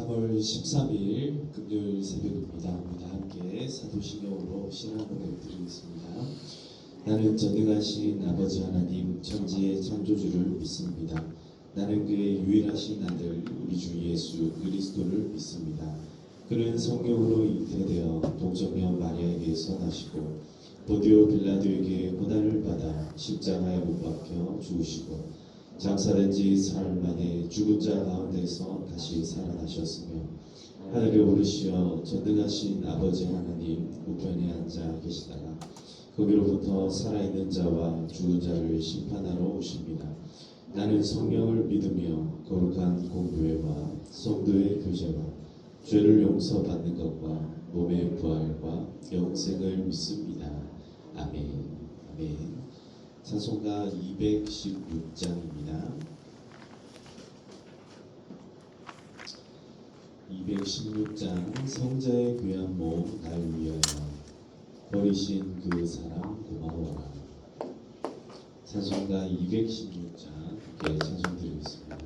3월 13일 금요일 새벽입니다. 우리 다 함께 사도신경으로 신앙 고백 드리겠습니다. 나는 전능하신 아버지 하나님 천지의 창조주를 믿습니다. 나는 그의 유일하신 아들 우리 주 예수 그리스도를 믿습니다. 그는 성령으로 잉태되어 동정녀 마리아에게서 나시고 본디오 빌라도에게 고난을 받아 십자가에 못 박혀 죽으시고 장사된 지 사흘 만에 죽은 자 가운데서 다시 살아나셨으며 하늘에 오르시어 전능하신 아버지 하나님 우편에 앉아 계시다가 거기로부터 살아있는 자와 죽은 자를 심판하러 오십니다. 나는 성령을 믿으며 거룩한 공교회와 성도의 교제와 죄를 용서받는 것과 몸의 부활과 영생을 믿습니다. 아멘. 아멘. 찬송가 216장입니다. 216장 성자의 귀한 몸 날 위하여 버리신 그 사랑 고마워라. 찬송가 216장 함께 찬송드리겠습니다.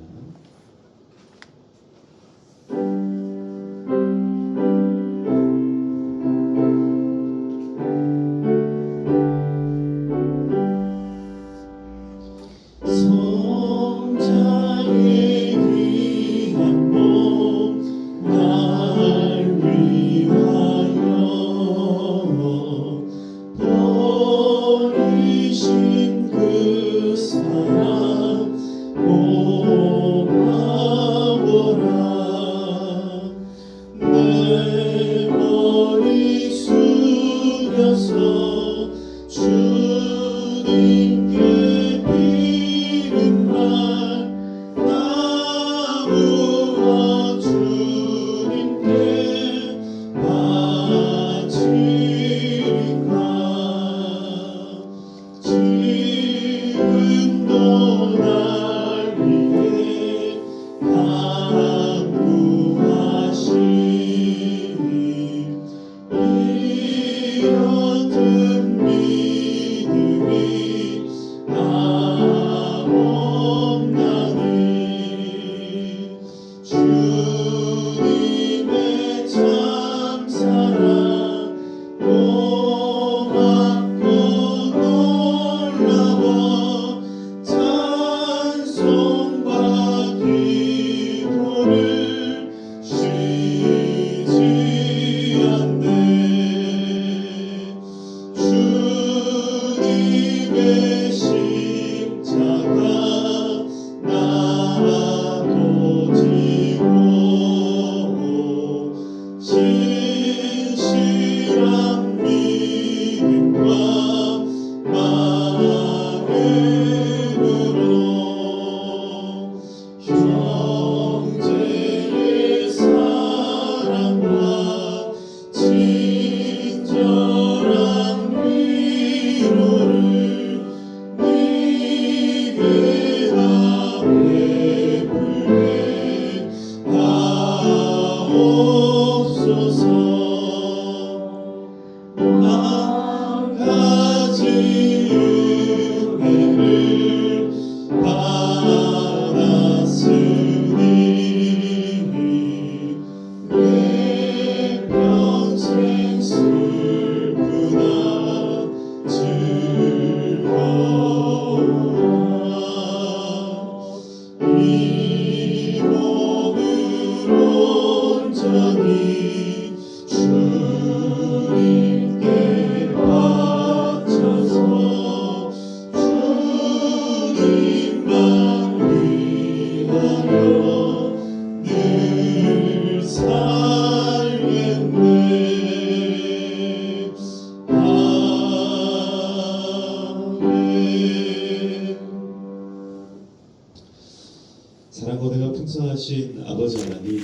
사랑과 은혜가 풍성하신 아버지 하나님,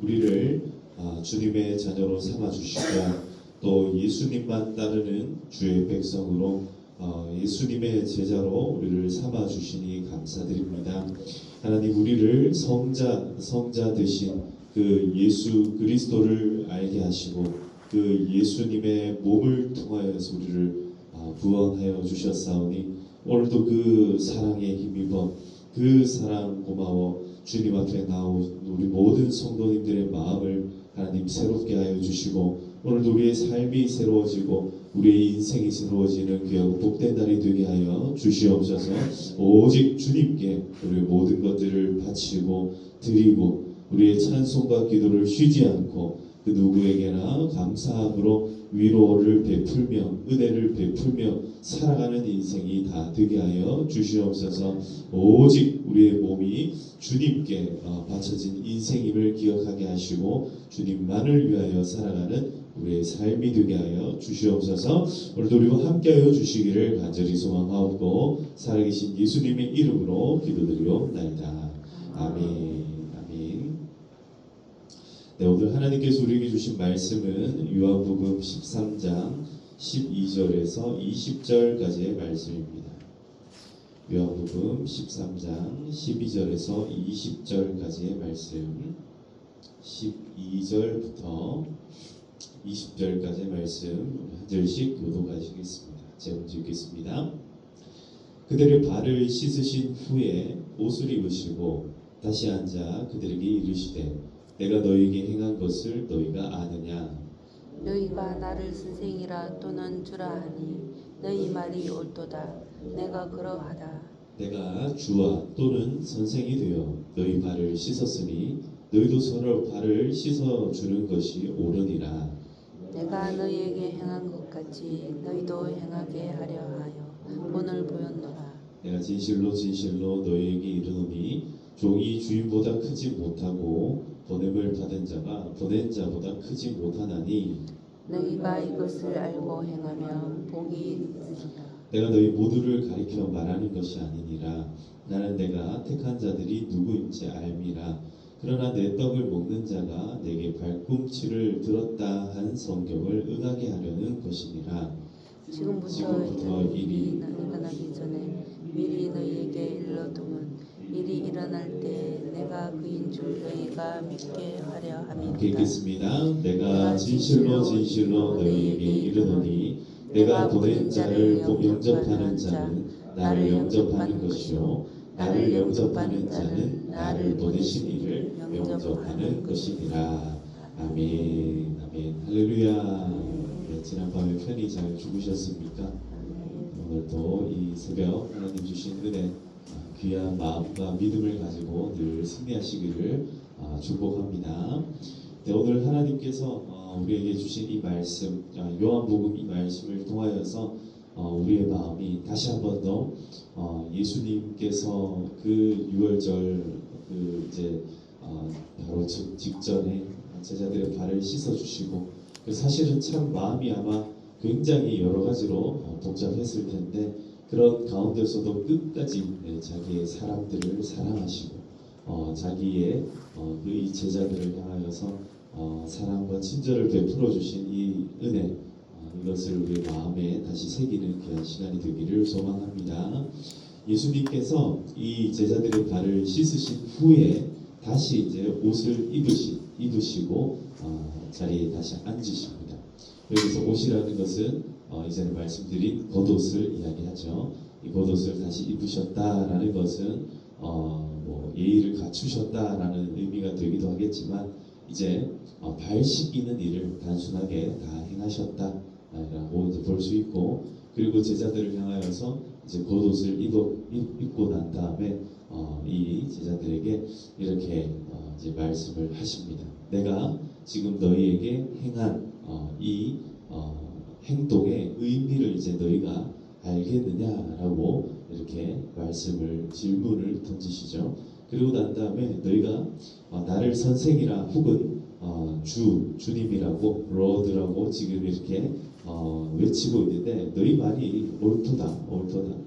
우리를 주님의 자녀로 삼아주시고 또 예수님만 따르는 주의 백성으로 예수님의 제자로 우리를 삼아주시니 감사드립니다. 하나님, 우리를 성자 되신 그 예수 그리스도를 알게 하시고 그 예수님의 몸을 통하여서 우리를 구원하여 주셨사오니 오늘도 그 사랑에 힘입어 그 사랑 고마워 주님 앞에 나온 우리 모든 성도님들의 마음을 하나님 새롭게 하여 주시고 오늘도 우리의 삶이 새로워지고 우리의 인생이 새로워지는 귀하고 복된 날이 되게 하여 주시옵소서. 오직 주님께 우리의 모든 것들을 바치고 드리고 우리의 찬송과 기도를 쉬지 않고 그 누구에게나 감사함으로 위로를 베풀며 은혜를 베풀며 살아가는 인생이 다 되게 하여 주시옵소서. 오직 우리의 몸이 주님께 바쳐진 인생임을 기억하게 하시고 주님만을 위하여 살아가는 우리의 삶이 되게 하여 주시옵소서. 오늘도 우리와 함께하여 주시기를 간절히 소망하옵고 살아계신 예수님의 이름으로 기도드리옵나이다. 아멘. 아멘. 네, 오늘 하나님께서 우리에게 주신 말씀은 요한복음 13장 12절에서 20절까지의 말씀입니다. 요한복음 13장 12절에서 20절까지의 말씀, 12절부터 20절까지의 말씀 한 절씩 교독하시겠습니다. 제가 먼저 읽겠습니다. 그들의 발을 씻으신 후에 옷을 입으시고 다시 앉아 그들에게 이르시되 내가 너희에게 행한 것을 너희가 아느냐? 너희가 나를 선생이라 또는 주라 하니 너희 말이 옳도다. 내가 그러하다. 내가 주와 또는 선생이 되어 너희 발을 씻었으니 너희도 서로 발을 씻어주는 것이 옳으니라. 내가 너희에게 행한 것 같이 너희도 행하게 하려 하여 본을 보였노라. 내가 진실로 진실로 너희에게 이르노니 종이 주인보다 크지 못하고 보냄을 받은 자가 보낸 자보다 크지 못하나니 너희가 이것을 알고 행하면 복이 있으리라. 내가 너희 모두를 가리켜 말하는 것이 아니니라. 나는 내가 택한 자들이 누구인지 알미라. 그러나 내 떡을 먹는 자가 내게 발꿈치를 들었다 한 성경을 응하게 하려는 것이니라. 지금부터 일이 일어나기 전에 미리 너희에게 일러두면 일이 일어날 때 내가 그인 줄 너희가 믿게 하려 함이니라. 읽겠습니다. 내가 진실로 진실로 너희에게 이르노니 내가 보낸 자를 영접하는 자는 나를 영접하는 것이요 나를 영접하는 자는 나를 보내신 이를 영접하는 것이니라. 아멘. 아멘. 할렐루야. 네, 지난밤에 편히 잘 주무셨습니까? 오늘도 이 새벽 하나님 주신 은혜 귀한 마음과 믿음을 가지고 늘 승리하시기를 축복합니다. 네, 오늘 하나님께서 우리에게 주신 이 말씀, 요한복음 이 말씀을 통하여서 우리의 마음이 다시 한 번 더 예수님께서 그 6월절 그 이제 바로 직전에 제자들의 발을 씻어 주시고 사실은 참 마음이 아마 굉장히 여러 가지로 복잡했을 텐데 그런 가운데서도 끝까지 자기의 사람들을 사랑하시고 자기의 그 제자들을 향하여서 사랑과 친절을 베풀어 주신 이 은혜 이것을 우리 마음에 다시 새기는 귀한 시간이 되기를 소망합니다. 예수님께서 이 제자들의 발을 씻으신 후에 다시 이제 옷을 입으시고 자리에 다시 앉으십니다. 여기서 옷이라는 것은 이전에 말씀드린 겉옷을 이야기하죠. 이 겉옷을 다시 입으셨다라는 것은 뭐 예의를 갖추셨다라는 의미가 되기도 하겠지만 이제 발 씻기는 일을 단순하게 다 행하셨다라고 이제 볼 수 있고 그리고 제자들을 향하여서 이제 겉옷을 입고 난 다음에 이 제자들에게 이렇게 이제 말씀을 하십니다. 내가 지금 너희에게 행한 이 행동의 의미를 이제 너희가 알겠느냐라고 이렇게 질문을 던지시죠. 그리고 난 다음에 너희가 나를 선생이라 혹은 주님이라고 로드라고 지금 이렇게 외치고 있는데 너희 말이 옳도다.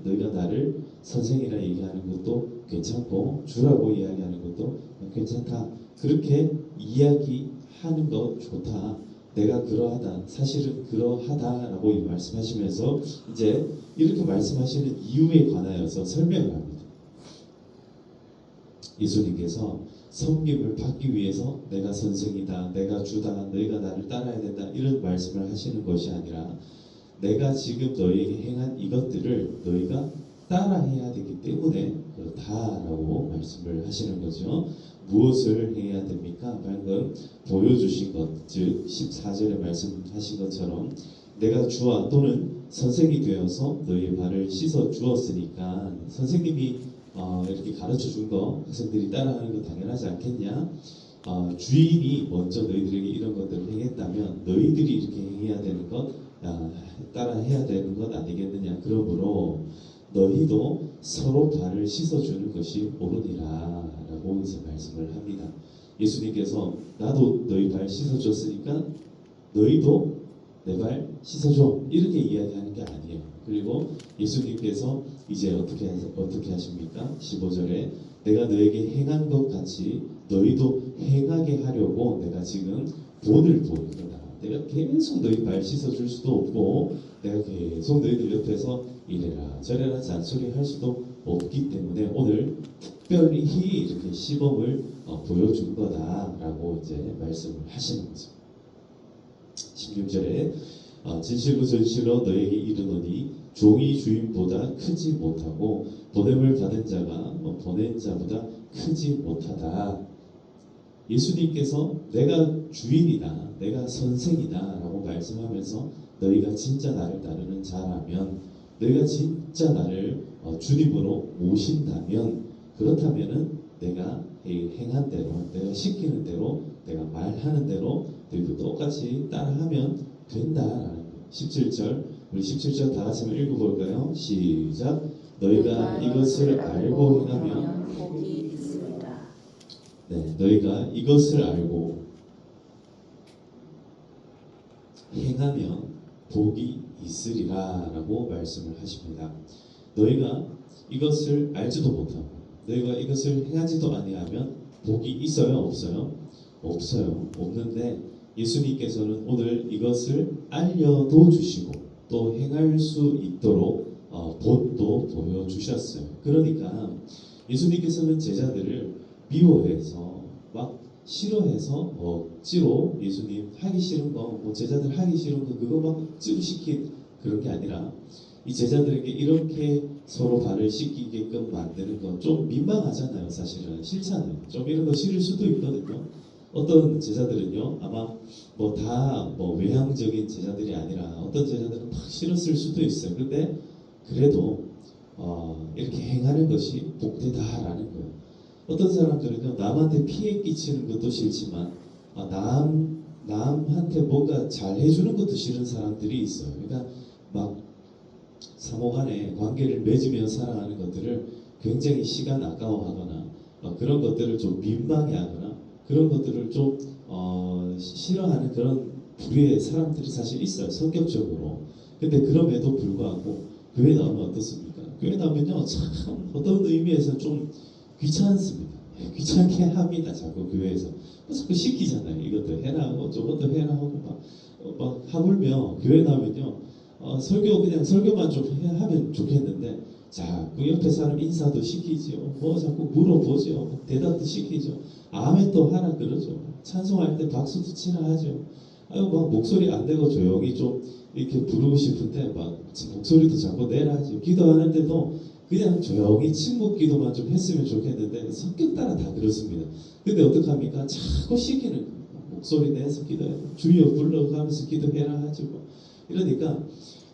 너희가 나를 선생이라 얘기하는 것도 괜찮고 주라고 이야기하는 것도 괜찮다. 그렇게 이야기하는 것 좋다. 내가 그러하다. 사실은 그러하다라고 말씀하시면서 이제 이렇게 말씀하시는 이유에 관하여서 설명을 합니다. 예수님께서 섬김을 받기 위해서 내가 선생이다, 내가 주다, 너희가 나를 따라야 된다 이런 말씀을 하시는 것이 아니라 내가 지금 너희에게 행한 이것들을 너희가 따라해야 되기 때문에 그렇다라고 말씀을 하시는 거죠. 무엇을 해야 됩니까? 방금 보여주신 것, 즉 14절에 말씀하신 것처럼 내가 주와 또는 선생이 되어서 너희의 발을 씻어 주었으니까 선생님이 이렇게 가르쳐 준 거 학생들이 따라하는 거 당연하지 않겠냐? 주인이 먼저 너희들에게 이런 것들을 행했다면 너희들이 이렇게 행해야 되는 것, 따라 해야 되는 것 아니겠느냐? 그러므로 너희도 서로 발을 씻어주는 것이 옳으니라라고 이제 말씀을 합니다. 예수님께서 나도 너희 발 씻어줬으니까 너희도 내 발 씻어줘 이렇게 이야기하는 게 아니에요. 그리고 예수님께서 이제 어떻게 하십니까? 15절에 내가 너에게 행한 것 같이 너희도 행하게 하려고 내가 지금 본을 보이는 거다. 내가 계속 너희 발 씻어줄 수도 없고 내가 계속 너희들 옆에서 이래라 저래라 잔소리 할 수도 없기 때문에 오늘 특별히 이렇게 시범을 보여준 거다라고 이제 말씀을 하시는 거죠. 16절에 진실로 진실로 너에게 이르노니 종이 주인보다 크지 못하고 보냄을 받은 자가 보낸 자보다 크지 못하다. 예수님께서 내가 주인이다, 내가 선생이다 라고 말씀하면서 너희가 진짜 나를 따르는 자라면, 너희가 진짜 나를 주님으로 모신다면, 그렇다면은 내가 행한 대로, 내가 시키는 대로, 내가 말하는 대로 너희도 똑같이 따라하면 된다라는 거예요. 17절, 우리 17절 다 같이 한번 읽어볼까요? 시작. 너희가 이것을 알고 행하면 복이 있으리라. 네, 너희가 이것을 알고 행하면 복이 있으리라라고 말씀을 하십니다. 너희가 이것을 알지도 못하고 너희가 이것을 행하지도 아니하면 복이 있어요, 없어요? 없어요. 없는데 예수님께서는 오늘 이것을 알려도 주시고 또 행할 수 있도록 본도 보여주셨어요. 그러니까 예수님께서는 제자들을 미워해서 막 싫어해서 억지로 예수님 하기 싫은 거, 제자들 하기 싫은 거 그거 막 억지로 시킨 그런 게 아니라 이 제자들에게 이렇게 서로 발을 씻기게끔 만드는 건 좀 민망하잖아요. 사실은 싫잖아요. 좀 이런 거 싫을 수도 있거든요. 어떤 제자들은요 아마 다 외향적인 제자들이 아니라 어떤 제자들은 막 싫었을 수도 있어요. 근데 그래도 이렇게 행하는 것이 복되다라는 거예요. 어떤 사람들은요 남한테 피해 끼치는 것도 싫지만 남한테 뭔가 잘 해주는 것도 싫은 사람들이 있어요. 그러니까 막 상호간에 관계를 맺으며 살아가는 것들을 굉장히 시간 아까워하거나 그런 것들을 좀 민망해하거나 그런 것들을 좀 싫어하는 그런 부류의 사람들이 사실 있어요. 성격적으로. 근데 그럼에도 불구하고 교회 나오면 어떻습니까? 교회 나오면요 참 어떤 의미에서 좀 귀찮습니다. 귀찮게 합니다. 자꾸 교회에서 자꾸 시키잖아요. 이것도 해라 하고 저것도 해라 하고 막 하물며 교회 나오면요 설교 그냥 설교만 좀 하면 좋겠는데 자꾸 옆에 사람 인사도 시키지요. 자꾸 물어보죠. 대답도 시키죠. 아멘도 하라 그러죠. 찬송할 때 박수도 치라 하죠. 막 목소리 안 내고 조용히 좀 이렇게 부르고 싶은데 막 목소리도 자꾸 내라 하죠. 기도하는데도 그냥 조용히 침묵 기도만 좀 했으면 좋겠는데 성격 따라 다 그렇습니다. 근데 어떡합니까? 자꾸 시키는 거예요. 목소리 내서 기도해. 주여 불러가면서 기도해라 하죠. 이러니까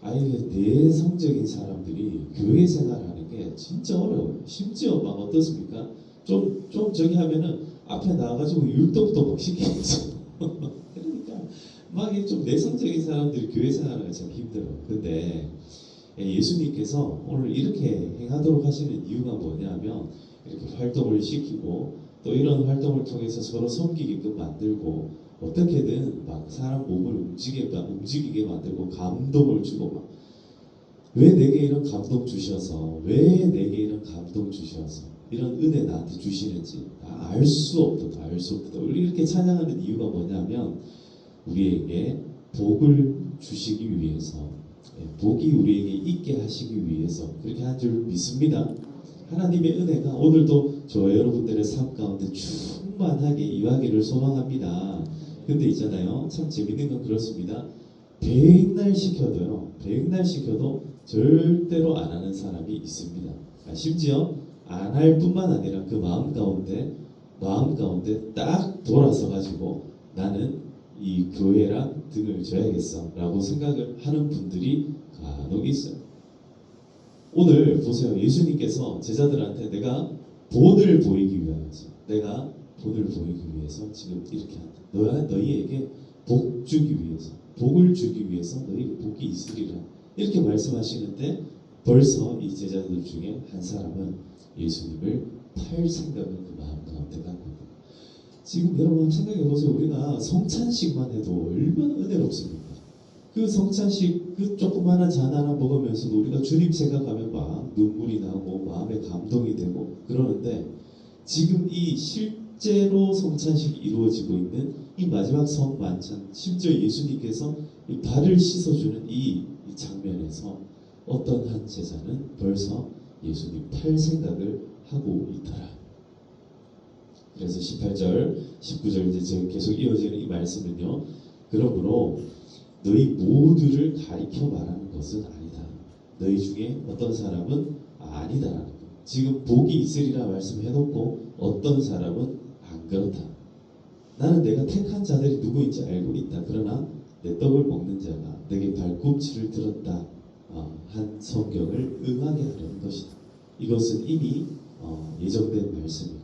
내성적인 사람들이 교회 생활하는 게 진짜 어려워요. 심지어 막 어떻습니까? 좀 저기 하면은 앞에 나와가지고 율동도 막 시키죠. 그러니까 막 좀 내성적인 사람들이 교회 생활하기가 참 힘들어요. 근데 예수님께서 오늘 이렇게 행하도록 하시는 이유가 뭐냐면 이렇게 활동을 시키고 또 이런 활동을 통해서 서로 섬기게끔 만들고 어떻게든 막 사람 몸을 움직이게 만들고 감동을 주고 왜 내게 이런 감동 주셔서 왜 내게 이런 감동 주셔서 이런 은혜 나한테 주시는지 알 수 없다. 알 수 없다. 우리 이렇게 찬양하는 이유가 뭐냐면 우리에게 복을 주시기 위해서 복이 우리에게 있게 하시기 위해서 그렇게 한 줄 믿습니다. 하나님의 은혜가 오늘도 저 여러분들의 삶 가운데 충만하게 임하기를 소망합니다. 근데 있잖아요. 참 재밌는 건 그렇습니다. 백날 시켜도 절대로 안 하는 사람이 있습니다. 심지어 안 할 뿐만 아니라 그 마음 가운데 딱 돌아서 가지고 나는 이 교회랑 등을 져야겠어라고 생각을 하는 분들이 간혹 있어요. 오늘 보세요. 예수님께서 제자들한테 내가 본을 보이기 위하여서, 내가 본을 보이기 위해서 지금 이렇게 한다. 너희에게 복 주기 위해서, 복을 주기 위해서 너희에게 복이 있으리라. 이렇게 말씀하시는데 벌써 이 제자들 중에 한 사람은 예수님을 팔 생각을 그 마음 가운데 갖고 있고, 지금 여러분 생각해 보세요. 우리가 성찬식만 해도 얼마나 은혜롭습니까? 그 성찬식 그 조그마한 잔 하나 먹으면서도 우리가 주님 생각하면 막 눈물이 나고 마음에 감동이 되고 그러는데, 지금 이 실제로 성찬식이 이루어지고 있는 이 마지막 성만찬, 심지어 예수님께서 이 발을 씻어주는 이 장면에서 어떤 한 제자는 벌써 예수님 팔 생각을 하고 있더라. 그래서 18절, 19절 이제 계속 이어지는 이 말씀은요. 그러므로 너희 모두를 가리켜 말하는 것은 아니다. 너희 중에 어떤 사람은 아니다라는 거예요. 지금 복이 있으리라 말씀해놓고 어떤 사람은 안 그렇다. 나는 내가 택한 자들이 누구인지 알고 있다. 그러나 내 떡을 먹는 자가 내게 발꿈치를 들었다 한 성경을 응하게 하려는 것이다. 이것은 이미 예정된 말씀이고,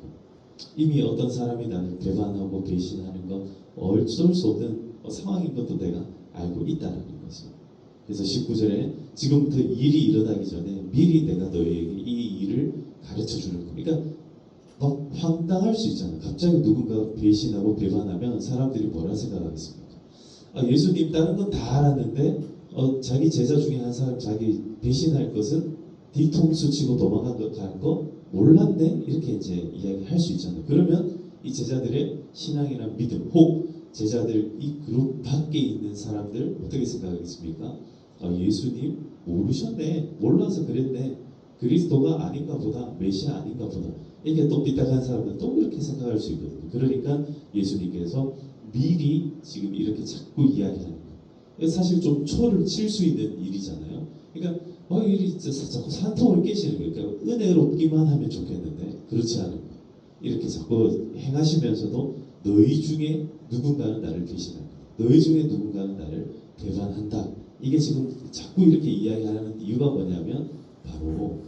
이미 어떤 사람이 나를 배반하고 배신하는 건 어쩔 수 없는 상황인 것도 내가 알고 있다는 거죠. 그래서 19절에 지금부터 일이 일어나기 전에 미리 내가 너희에게 이 일을 가르쳐 주는 거. 그러니까 막 황당할 수 있잖아요. 갑자기 누군가 배신하고 배반하면 사람들이 뭐라 생각하겠습니까? 예수님 다른 건 다 알았는데 자기 제자 중에 한 사람 자기 배신할 것은 뒤통수 치고 도망간 거 몰랐네? 이렇게 이제 이야기할 수 있잖아요. 그러면 이 제자들의 신앙이나 믿음, 혹 제자들 이 그룹 밖에 있는 사람들 어떻게 생각하겠습니까? 예수님 모르셨네, 몰라서 그랬네, 그리스도가 아닌가 보다, 메시아 아닌가 보다. 이게 또 삐딱한 사람들 또 그렇게 생각할 수 있거든요. 그러니까 예수님께서 미리 지금 이렇게 자꾸 이야기하는 거예요. 사실 좀 초를 칠 수 있는 일이잖아요. 그러니까 일이 자꾸 산통을 깨시는 거예요. 그러니까 은혜롭기만 하면 좋겠는데 그렇지 않은 거예요. 이렇게 자꾸 행하시면서도 너희 중에 누군가는 나를 배신한다, 너희 중에 누군가는 나를 배반한다. 이게 지금 자꾸 이렇게 이야기하는 이유가 뭐냐면 바로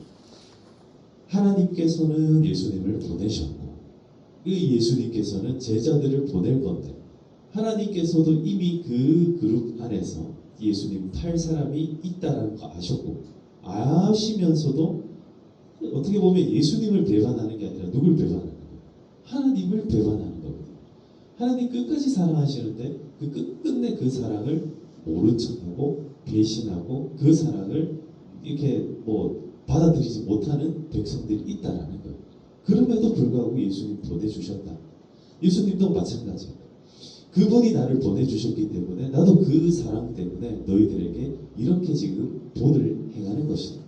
하나님께서는 예수님을 보내셨고 그 예수님께서는 제자들을 보낼 건데, 하나님께서도 이미 그 그룹 안에서 예수님 팔 사람이 있다라는 거 아셨고, 아시면서도 어떻게 보면 예수님을 배반하는 게 아니라 누굴 배반하는 거예요? 하나님을 배반하는 거거든요. 하나님 끝까지 사랑하시는데 끝내 그 사랑을 모른 척하고 배신하고 그 사랑을 이렇게 받아들이지 못하는 백성들이 있다라는 거예요. 그럼에도 불구하고 예수님 보내주셨다. 예수님도 마찬가지예요. 그분이 나를 보내주셨기 때문에 나도 그 사랑 때문에 너희들에게 이렇게 지금 본을 행하는 것이다.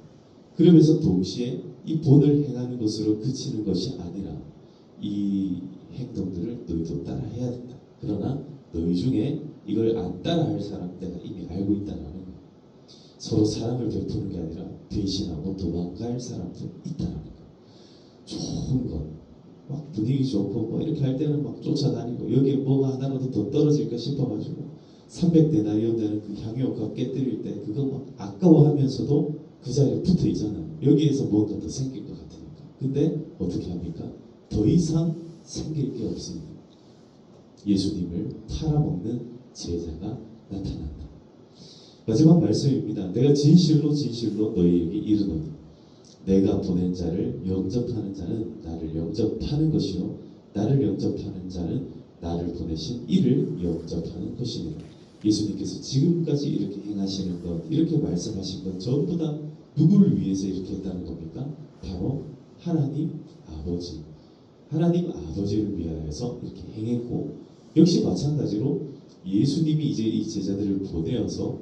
그러면서 동시에 이 본을 행하는 것으로 그치는 것이 아니라 이 행동들을 너희도 따라 해야 된다. 그러나 너희 중에 이걸 안 따라 할 사람 내가 이미 알고 있다는 거예요. 서로 사랑을 베푸는 게 아니라 배신하고 도망갈 사람도 있다는 거예요. 좋은 것, 막 분위기 좋고 이렇게 할 때는 막 쫓아다니고, 여기에 뭐가 하나라도 더 떨어질까 싶어가지고 300데나리온 되는 그 향유옥합 깨뜨릴 때 그거 막 아까워하면서도 그 자리에 붙어 있잖아요. 여기에서 뭔가 더 생길 것 같으니까. 근데 어떻게 합니까? 더 이상 생길 게 없습니다. 예수님을 팔아먹는 제자가 나타난다. 마지막 말씀입니다. 내가 진실로 진실로 너희에게 이르노니 내가 보낸 자를 영접하는 자는 나를 영접하는 것이요 나를 영접하는 자는 나를 보내신 이를 영접하는 것이니라. 예수님께서 지금까지 이렇게 행하시는 것, 이렇게 말씀하신 것 전부 다 누구를 위해서 이렇게 했다는 겁니까? 바로 하나님 아버지, 하나님 아버지를 위하여서 이렇게 행했고, 역시 마찬가지로 예수님이 이제 이 제자들을 보내어서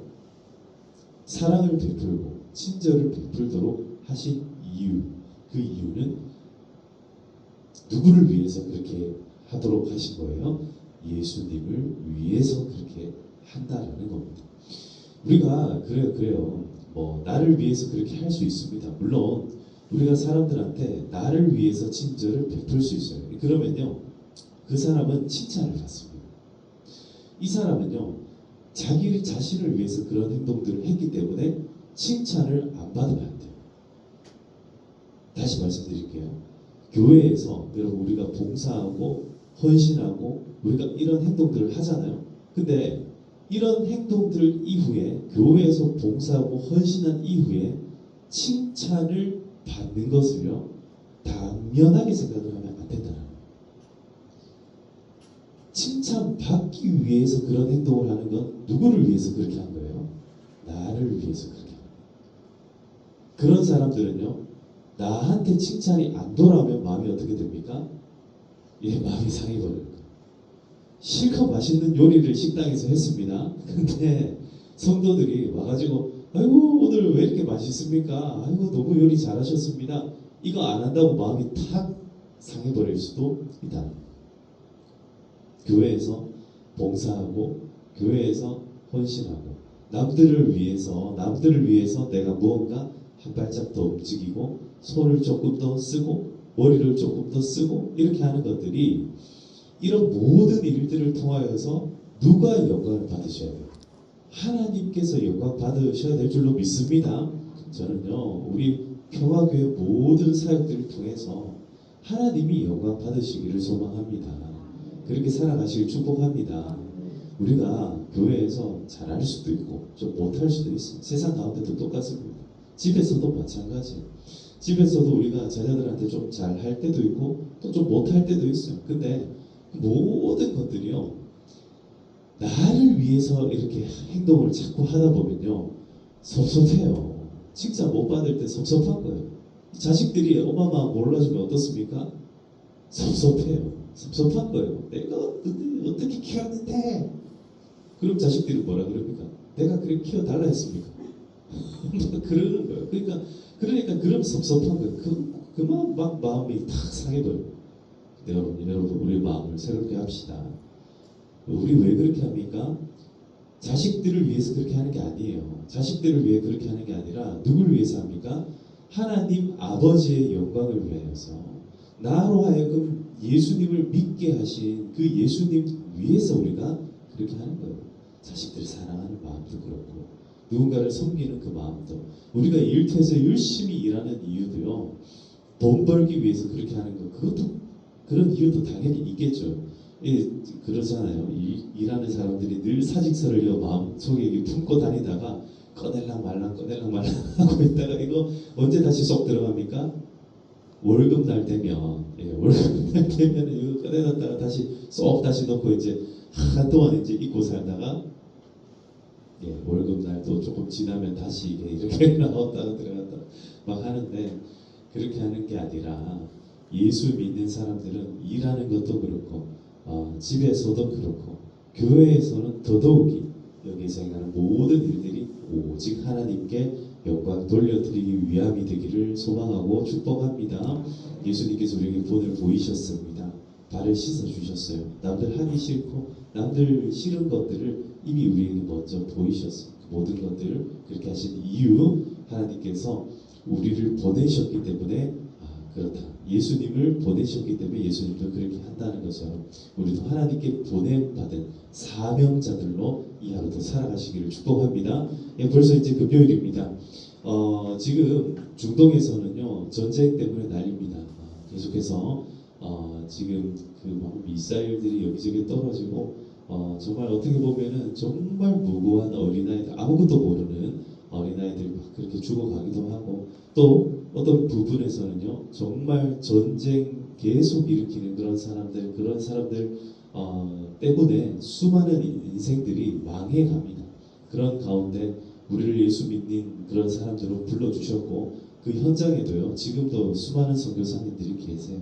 사랑을 베풀고 친절을 베풀도록 하신 이유, 그 이유는 누구를 위해서 그렇게 하도록 하신 거예요? 예수님을 위해서 그렇게 한다라는 겁니다. 우리가 그래요. 나를 위해서 그렇게 할 수 있습니다. 물론 우리가 사람들한테 나를 위해서 친절을 베풀 수 있어요. 그러면요, 그 사람은 칭찬을 받습니다. 이 사람은요, 자기 자신을 위해서 그런 행동들을 했기 때문에 칭찬을 안 받으면 안 돼요. 다시 말씀드릴게요. 교회에서 여러분 우리가 봉사하고 헌신하고 우리가 이런 행동들을 하잖아요. 근데 이런 행동들 이후에 교회에서 봉사하고 헌신한 이후에 칭찬을 받는 것을요, 당연하게 생각을 하면 안 된다는 거예요. 칭찬받기 위해서 그런 행동을 하는 건 누구를 위해서 그렇게 한 거예요? 나를 위해서 그렇게 한 거예요. 그런 사람들은요, 나한테 칭찬이 안 돌아오면 마음이 어떻게 됩니까? 마음이 상해버려요. 실컷 맛있는 요리를 식당에서 했습니다. 근데 성도들이 와가지고 아이고 오늘 왜 이렇게 맛있습니까? 아이고 너무 요리 잘하셨습니다. 이거 안 한다고 마음이 탁 상해버릴 수도 있다. 교회에서 봉사하고 교회에서 헌신하고 남들을 위해서 내가 무언가 한 발짝 더 움직이고 손을 조금 더 쓰고 머리를 조금 더 쓰고 이렇게 하는 것들이 이런 모든 일들을 통하여서 누가 영광을 받으셔야 돼요? 하나님께서 영광 받으셔야 될 줄로 믿습니다. 저는요, 우리 평화교회 모든 사역들을 통해서 하나님이 영광 받으시기를 소망합니다. 그렇게 살아가시길 축복합니다. 우리가 교회에서 잘할 수도 있고 좀 못할 수도 있어요. 세상 가운데도 똑같습니다. 집에서도 마찬가지예요. 집에서도 우리가 자녀들한테 좀 잘할 때도 있고 또 좀 못할 때도 있어요. 근데 모든 것들이요, 나를 위해서 이렇게 행동을 자꾸 하다 보면요, 섭섭해요. 칭찬 못 받을 때 섭섭한 거예요. 자식들이 엄마 마음 몰라주면 어떻습니까? 섭섭해요. 섭섭한 거예요. 내가 어떻게 키웠는데? 그럼 자식들이 뭐라 그럽니까? 내가 그렇게 키워달라 했습니까? 그러는 거예요. 그러니까 그럼 섭섭한 거예요. 그만 막 마음이 탁 상해버려요. 여러분 우리 마음을 새롭게 합시다. 우리 왜 그렇게 합니까? 자식들을 위해서 그렇게 하는 게 아니에요. 자식들을 위해 그렇게 하는 게 아니라 누구를 위해서 합니까? 하나님 아버지의 영광을 위하여서 나로 하여금 예수님을 믿게 하신 그 예수님 위해서 우리가 그렇게 하는 거예요. 자식들을 사랑하는 마음도 그렇고 누군가를 섬기는 그 마음도, 우리가 일터에서 열심히 일하는 이유도요, 돈 벌기 위해서 그렇게 하는 거, 그런 이유도 당연히 있겠죠. 그러잖아요. 일하는 사람들이 늘 사직서를 마음속에 품고 다니다가 꺼낼랑 말랑 하고 있다가 이거 언제 다시 쏙 들어갑니까? 월급날 되면, 월급날 되면 이거 꺼내놨다가 다시 넣고 이제 한동안 이제 잊고 살다가 월급날도 조금 지나면 다시 이렇게 나왔다가 들어갔다 막 하는데, 그렇게 하는 게 아니라 예수 믿는 사람들은 일하는 것도 그렇고 집에서도 그렇고 교회에서는 더더욱이 여기서 행하는 모든 일들이 오직 하나님께 영광 돌려드리기 위함이 되기를 소망하고 축복합니다. 예수님께서 우리에게 본을 보이셨습니다. 발을 씻어 주셨어요. 남들 하기 싫고 남들 싫은 것들을 이미 우리에게 먼저 보이셨어요. 그 모든 것들을 그렇게 하신 이유, 하나님께서 우리를 보내셨기 때문에 그렇다. 예수님을 보내셨기 때문에 예수님도 그렇게 한다는 것처럼 우리도 하나님께 보냄받은 사명자들로 이 하루도 살아가시기를 축복합니다. 벌써 이제 금요일입니다. 지금 중동에서는요, 전쟁 때문에 난립니다. 계속해서 지금 그 미사일들이 여기저기 떨어지고 정말 어떻게 보면은 정말 무고한 어린아이들, 아무것도 모르는 어린아이들이 막 그렇게 죽어가기도 하고, 또 어떤 부분에서는요, 정말 전쟁 계속 일으키는 그런 사람들 때문에 수많은 인생들이 망해갑니다. 그런 가운데 우리를 예수 믿는 그런 사람들로 불러주셨고, 그 현장에도요, 지금도 수많은 선교사님들이 계세요.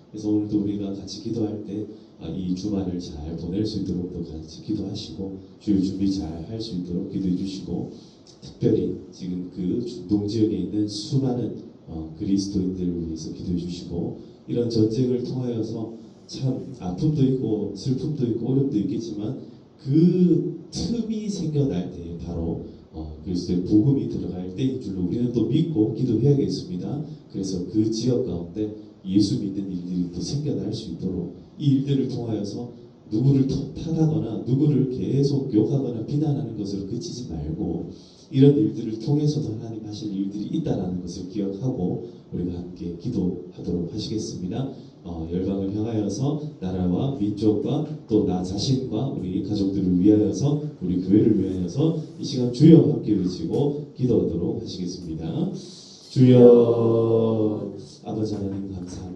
그래서 오늘도 우리가 같이 기도할 때 이 주말을 잘 보낼 수 있도록 또 같이 기도하시고 주일 준비 잘 할 수 있도록 기도해 주시고, 특별히 지금 그 중동 지역에 있는 수많은 그리스도인들을 위해서 기도해 주시고, 이런 전쟁을 통하여서 참 아픔도 있고 슬픔도 있고 어려움도 있겠지만 그 틈이 생겨날 때 바로 그리스도의 복음이 들어갈 때인 줄로 우리는 또 믿고 기도해야겠습니다. 그래서 그 지역 가운데 예수 믿는 일들이 또 생겨날 수 있도록 이 일들을 통하여서 누구를 탓하거나 누구를 계속 욕하거나 비난하는 것으로 그치지 말고 이런 일들을 통해서도 하나님 하실 일들이 있다라는 것을 기억하고 우리가 함께 기도하도록 하시겠습니다. 열방을 향하여서 나라와 민족과 또 나 자신과 우리 가족들을 위하여서 우리 교회를 위하여서 이 시간 주여 함께 외치고 기도하도록 하시겠습니다. 주여 아버지 하나님 감사합니다.